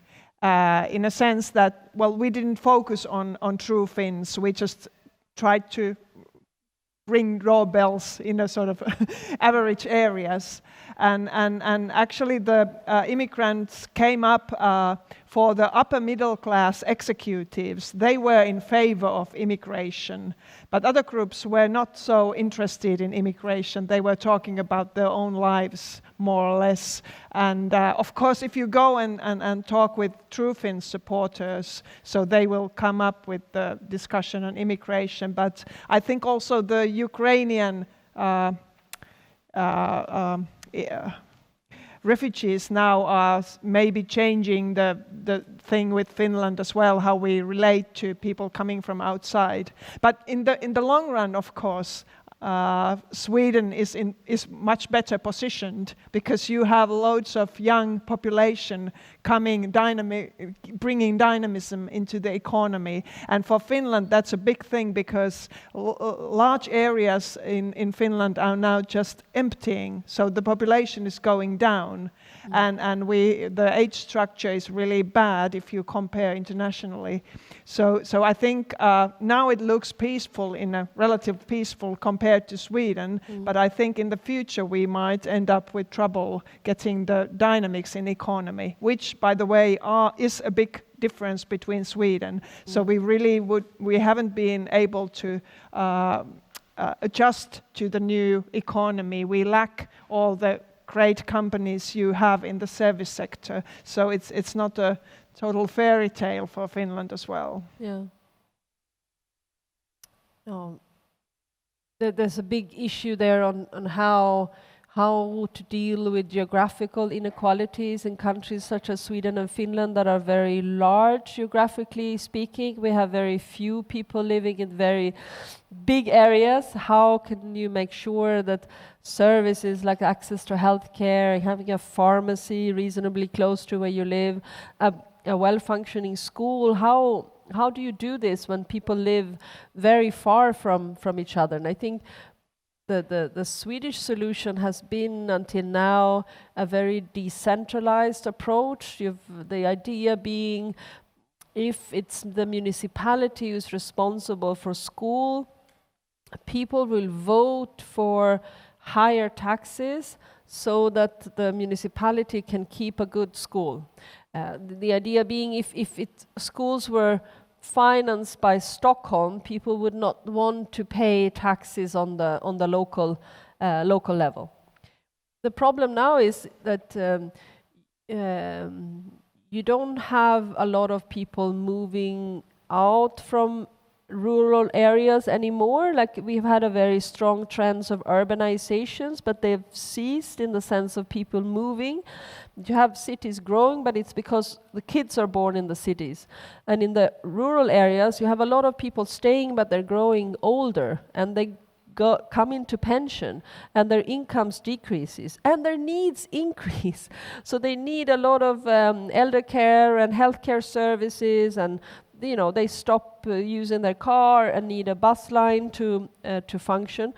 in a sense that, well, we didn't focus on true Finns. We just tried to ring doorbells in a sort of average areas. And actually the immigrants came up for the upper middle class executives. They were in favor of immigration, but other groups were not so interested in immigration. They were talking about their own lives, more or less. And of course, if you go and talk with true Finn supporters, so they will come up with the discussion on immigration. But I think also the Ukrainian refugees now are maybe changing the thing with Finland as well, how we relate to people coming from outside. But in the long run, of course, Sweden is much better positioned, because you have loads of young population coming, bringing dynamism into the economy. And for Finland, that's a big thing, because large areas in Finland are now just emptying. So the population is going down, and the age structure is really bad if you compare internationally. So I think now it looks peaceful, in a relative peaceful compared to Sweden, but I think in the future we might end up with trouble getting the dynamics in economy, which, by the way, is a big difference between Sweden. So we haven't been able to adjust to the new economy. We lack all the great companies you have in the service sector. So it's not a total fairy tale for Finland as well. Yeah. No. There's a big issue there on how to deal with geographical inequalities in countries such as Sweden and Finland that are very large geographically speaking. We have very few people living in very big areas. How can you make sure that services like access to healthcare, having a pharmacy reasonably close to where you live, a well-functioning school, how do you do this when people live very far from each other? And I think the Swedish solution has been, until now, a very decentralized approach. The idea being, if it's the municipality who's responsible for school, people will vote for higher taxes so that the municipality can keep a good school. The idea being, if schools were financed by Stockholm, people would not want to pay taxes on the local level. The problem now is that you don't have a lot of people moving out from rural areas anymore. Like, we've had a very strong trends of urbanizations, but they've ceased in the sense of people moving. You have cities growing, but it's because the kids are born in the cities. And in the rural areas, you have a lot of people staying, but they're growing older, and they come into pension, and their incomes decreases, and their needs increase. So they need a lot of elder care and healthcare services, and they stop using their car and need a bus line to function.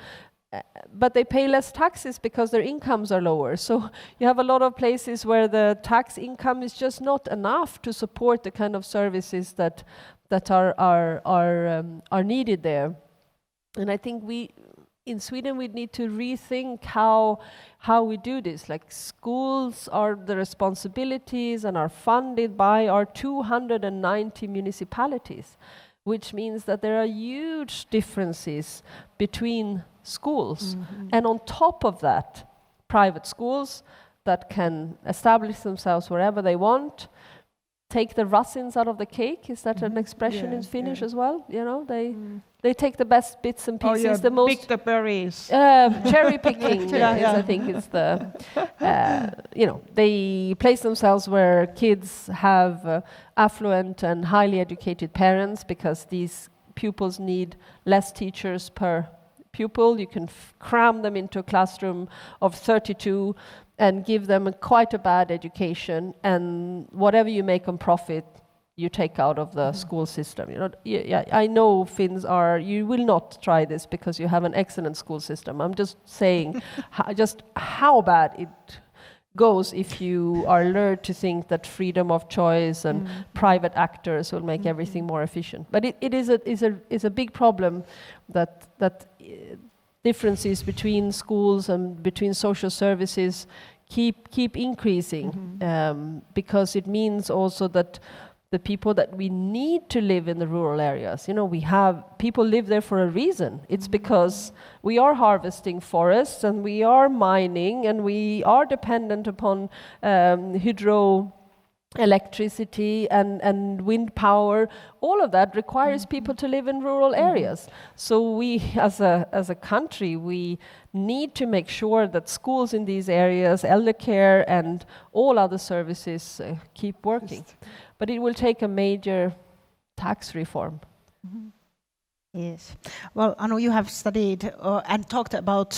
But they pay less taxes because their incomes are lower. So you have a lot of places where the tax income is just not enough to support the kind of services that are needed there. And I think in Sweden we need to rethink how we do this. Like, schools are the responsibilities and are funded by our 290 municipalities. which means that there are huge differences between schools. And on top of that, private schools that can establish themselves wherever they want, take the rassins out of the cake. Is that an expression in Finnish as well? You know, they take the best bits and pieces, the most pick the berries. cherry picking. I think is the they place themselves where kids have affluent and highly educated parents, because these pupils need less teachers per pupil. You can cram them into a classroom of 32 and give them quite a bad education, and whatever you make on profit, you take out of the school system. You know, I know Finns are. You will not try this because you have an excellent school system. I'm just saying, how bad it goes if you are lured to think that freedom of choice and private actors will make everything more efficient. But it is a big problem that differences between schools and between social services keep increasing, because it means also that the people that we need to live in the rural areas, you know, we have people live there for a reason. It's because we are harvesting forests and we are mining and we are dependent upon electricity and wind power. All of that requires people to live in rural areas. So we, as a country, we need to make sure that schools in these areas, elder care and all other services keep working. But it will take a major tax reform. Yes. Well, Anu, you have studied and talked about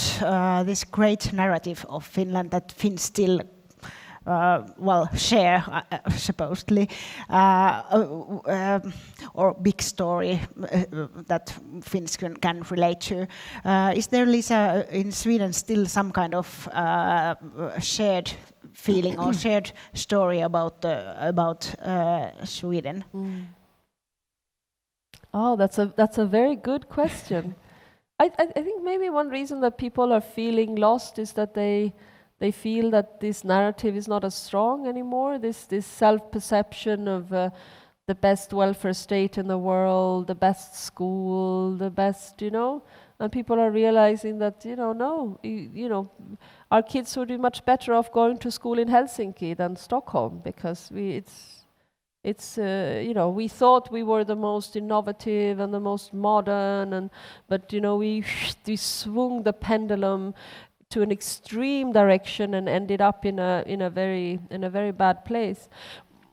this great narrative of Finland that Finns still share, supposedly, or big story that Finns can relate to. Is there, Lisa, in Sweden still some kind of shared feeling or shared story about Sweden? Oh, that's a very good question. I think maybe one reason that people are feeling lost is that they feel that this narrative is not as strong anymore. This self-perception of the best welfare state in the world, the best school, the best, and people are realizing that, our kids would be much better off going to school in Helsinki than Stockholm, because we thought we were the most innovative and the most modern, but we swung the pendulum to an extreme direction and ended up in a very bad place.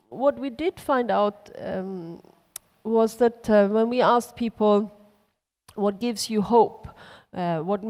What we did find out was that when we asked people what gives you hope, what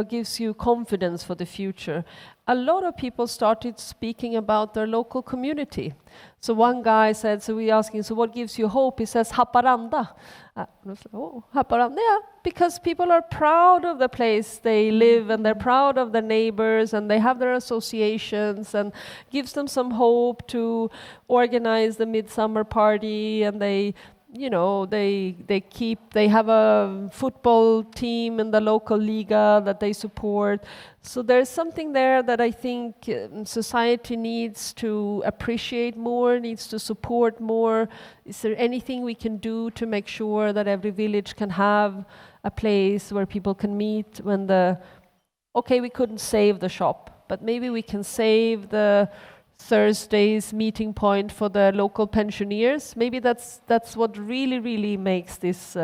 gives you confidence for the future, a lot of people started speaking about their local community. So one guy said, so we asked him, so what gives you hope? He says, Haparanda. I was like, oh, Haparanda, yeah, because people are proud of the place they live and they're proud of their neighbors and they have their associations, and gives them some hope to organize the midsummer party, and they have a football team in the local liga that they support. So there's something there that I think society needs to appreciate more, needs to support more. Is there anything we can do to make sure that every village can have a place where people can meet when we couldn't save the shop, but maybe we can save the Thursday's meeting point for the local pensioners. Maybe that's what really makes this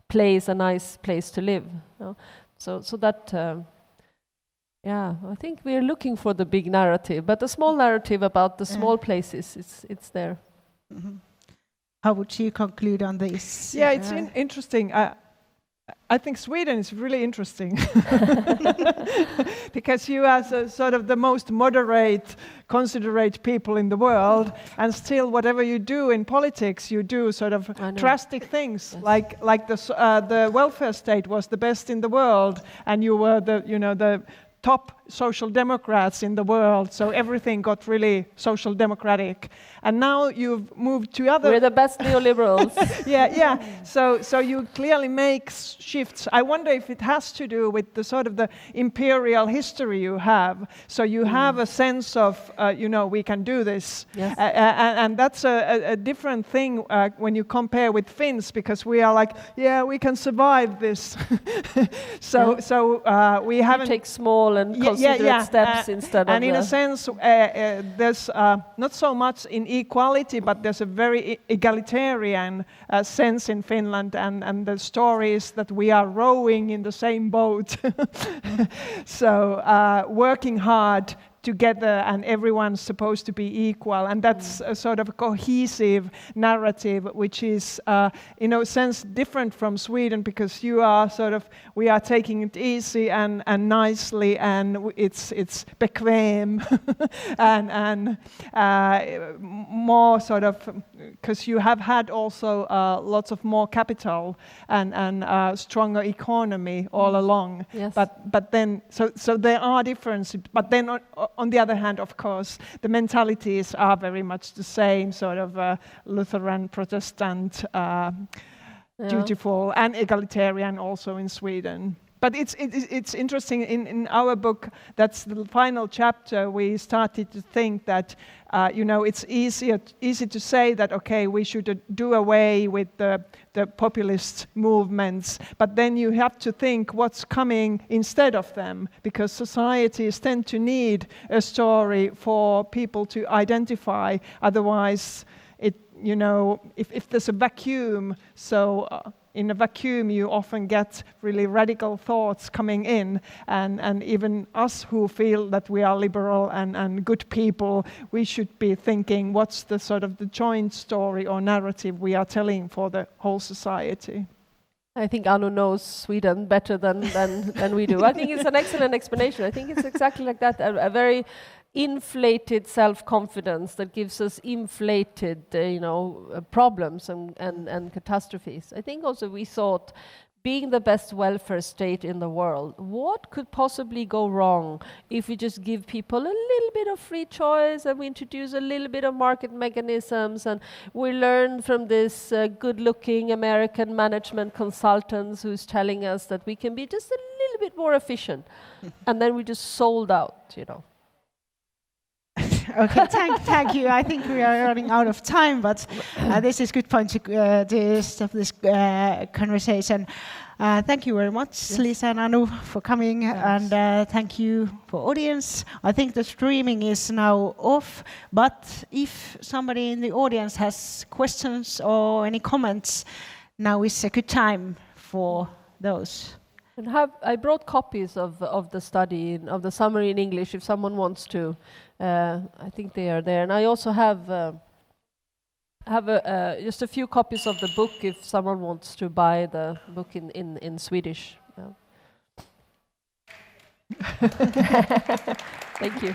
place a nice place to live. So that I think we're looking for the big narrative, but the small narrative about the small places, it's there. Mm-hmm. How would you conclude on this? Yeah, it's interesting. I think Sweden is really interesting because you are sort of the most moderate, considerate people in the world, and still whatever you do in politics, you do sort of drastic things. Yes. Like the welfare state was the best in the world, and you were the top social democrats in the world, so everything got really social democratic. And now you've moved to other... We're the best neoliberals. Yeah. So you clearly make shifts. I wonder if it has to do with the sort of the imperial history you have. So you have a sense of, we can do this. Yes. And that's a different thing when you compare with Finns, because we are like, yeah, we can survive this. So we haven't... You take small and considerate steps instead of... And in a sense, there's not so much inequality, but there's a very egalitarian sense in Finland, and the story is that we are rowing in the same boat. So working hard together, and everyone's supposed to be equal, and that's a sort of cohesive narrative, which is in a sense different from Sweden, because we are taking it easy and nicely, and it's bekväm and more sort of, because you have had also lots of more capital and stronger economy all along. Yes. But then so there are differences, but then on the other hand, of course, the mentalities are very much the same, sort of Lutheran, Protestant, dutiful, and egalitarian also in Sweden. But it's interesting, in our book, that's the final chapter, we started to think that, it's easy to say that, okay, we should do away with the populist movements, but then you have to think what's coming instead of them, because societies tend to need a story for people to identify, otherwise, if there's a vacuum, in a vacuum, you often get really radical thoughts coming in, and even us who feel that we are liberal and good people, we should be thinking what's the sort of the joint story or narrative we are telling for the whole society. I think Anu knows Sweden better than we do. I think it's an excellent explanation. I think it's exactly like that, a very inflated self-confidence that gives us inflated, problems and catastrophes. I think also we thought, being the best welfare state in the world, what could possibly go wrong if we just give people a little bit of free choice and we introduce a little bit of market mechanisms, and we learn from this good-looking American management consultants who's telling us that we can be just a little bit more efficient, and then we just sold out, Okay, thank you. I think we are running out of time, but this is good point to stop this conversation. Thank you very much, Lisa and Anu, for coming, and thank you for audience. I think the streaming is now off, but if somebody in the audience has questions or any comments, now is a good time for those. And I brought copies of the study, of the summary in English, if someone wants to. I think they are there, and I also have just a few copies of the book if someone wants to buy the book in Swedish. Yeah. Thank you.